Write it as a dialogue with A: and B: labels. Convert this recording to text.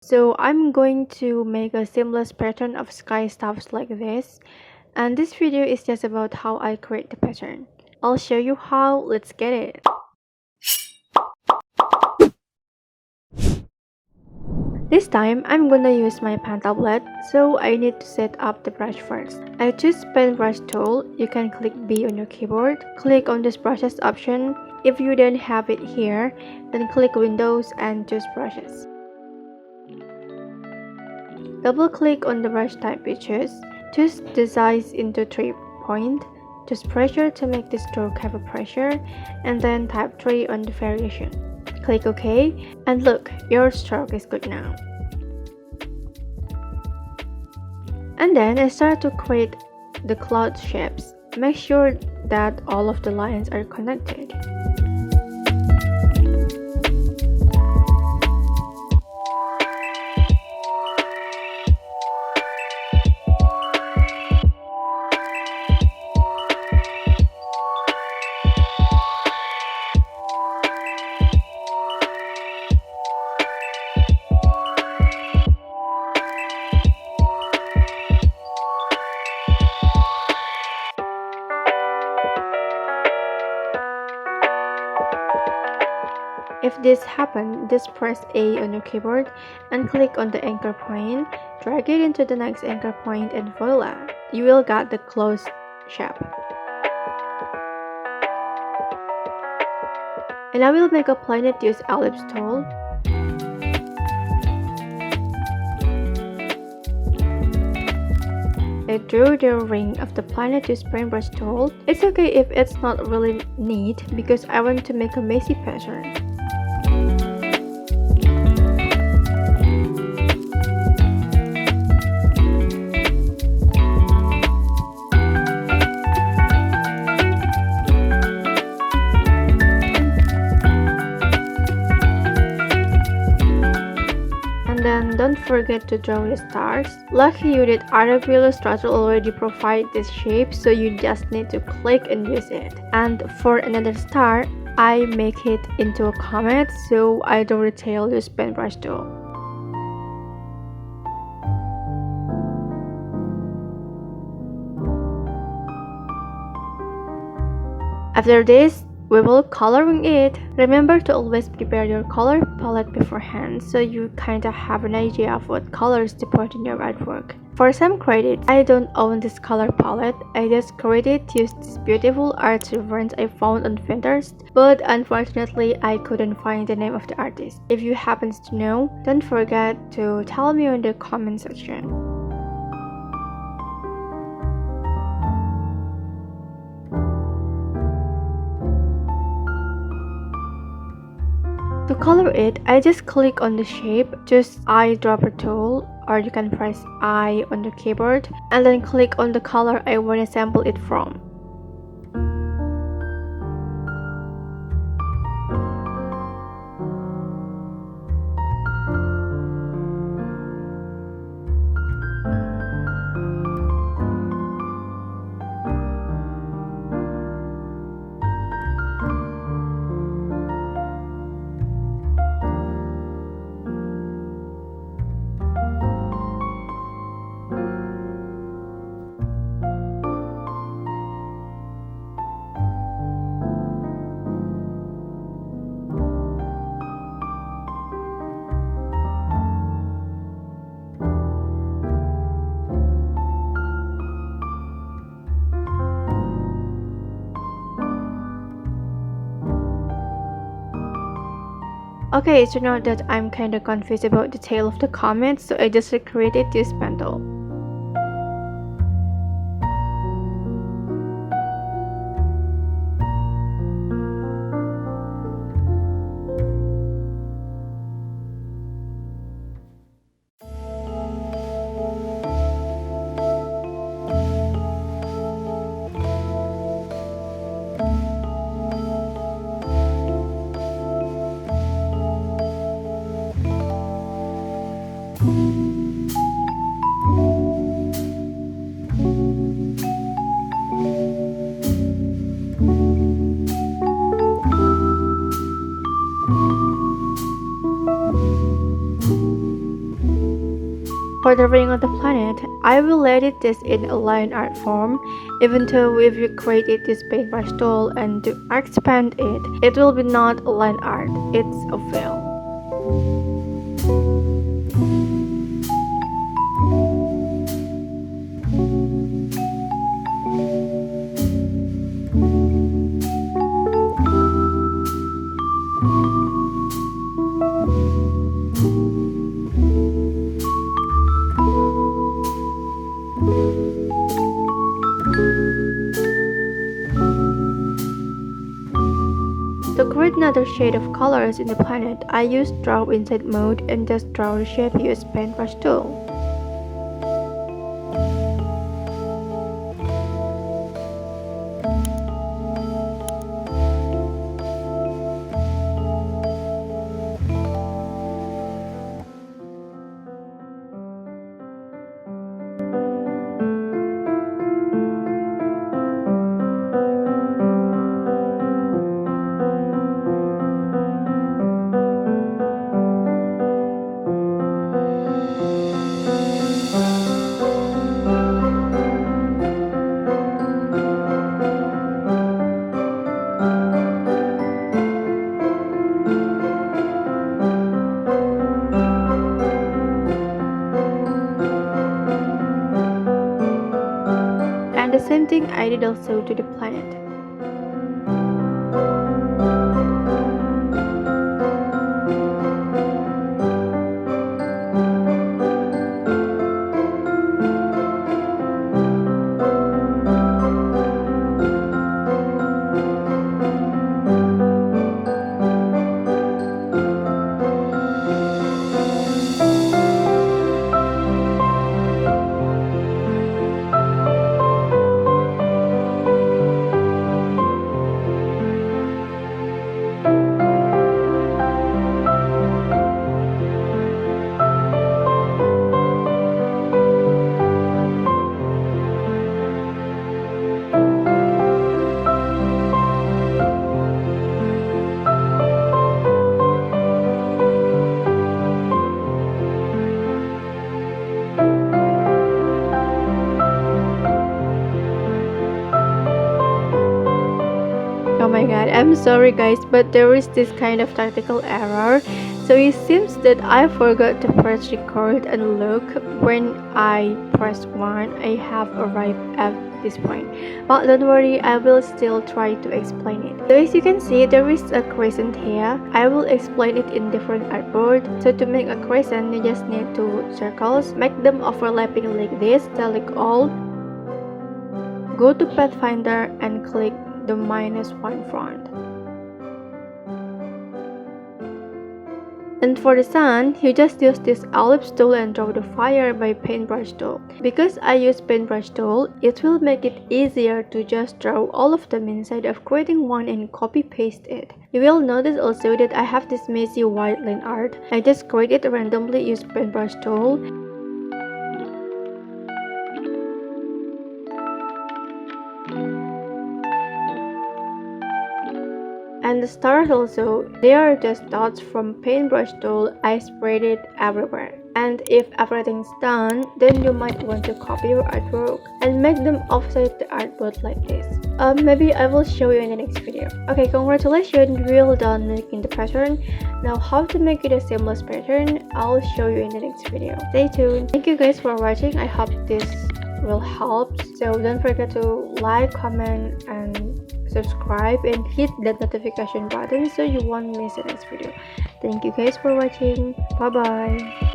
A: So I'm going to make a seamless pattern of sky stuffs like this, and this video is just about how I create the pattern. I'll show you how. Let's get it. This time, I'm gonna use my pen tablet, so I need to set up the brush first. I choose pen brush tool. You can click B on your keyboard. Click on this brushes option. If you don't have it here, then click Windows and choose brushes. Double click on the brush type you choose. Choose the size into 3 point. Choose pressure to make the stroke have a pressure, and then type 3 on the variation. Click OK, and look, your stroke is good now. And then I start to create the cloud shapes. Make sure that all of the lines are connected. If this happens, just press A on your keyboard and click on the anchor point, drag it into the next anchor point, and voila! You will get the closed shape. And I will make a planet use ellipse tool. I drew the ring of the planet use paintbrush tool. It's okay if it's not really neat because I want to make a messy pattern. Then don't forget to draw the stars. Lucky you that Adobe Illustrator already provide this shape, so you just need to click and use it. And for another star, I make it into a comet, so I don't detail use paintbrush tool. After this, we will coloring it. Remember to always prepare your color palette beforehand so you kinda have an idea of what colors to put in your artwork. For some credit, I don't own this color palette. I just created use this beautiful art reference I found on Pinterest, but unfortunately I couldn't find the name of the artist. If you happen to know, don't forget to tell me in the comment section. To color it, I just click on the shape, choose eyedropper tool, or you can press I on the keyboard, and then click on the color I want to sample it from. Okay, so now that I'm kinda confused about the tail of the comet, so I just recreated this bundle. For the ring of the planet, I will let it this in a line art form, even though if you created this paintbrush tool and to expand it, it will be not a line art, it's a veil. To create another shade of colors in the planet, I use draw inside mode and just draw the shape use paintbrush tool. And the same thing I did also to the planet. Oh my god, I'm sorry guys, but there is this kind of tactical error. So it seems that I forgot to press record, and look, when I press 1, I have arrived at this point. But don't worry, I will still try to explain it. So as you can see, there is a crescent here. I will explain it in different artboard. So to make a crescent, you just need 2 circles, make them overlapping like this, select all, go to Pathfinder and click the -1 front. And for the sun, you just use this ellipse tool and draw the fire by paintbrush tool. Because I use paintbrush tool, it will make it easier to just draw all of them instead of creating one and copy paste it. You will notice also that I have this messy white line art. I just create it randomly use paintbrush tool. And the stars also, they are just dots from paintbrush tool. I sprayed it everywhere. And if everything's done, then you might want to copy your artwork and make them offset the artboard like this. Maybe I will show you in the next video. Okay, congratulations, you're done making the pattern. Now how to make it a seamless pattern, I'll show you in the next video. Stay tuned. Thank you guys for watching. I hope this will help. So don't forget to like, comment, and subscribe and hit that notification button so you won't miss the next video. Thank you guys for watching. Bye bye.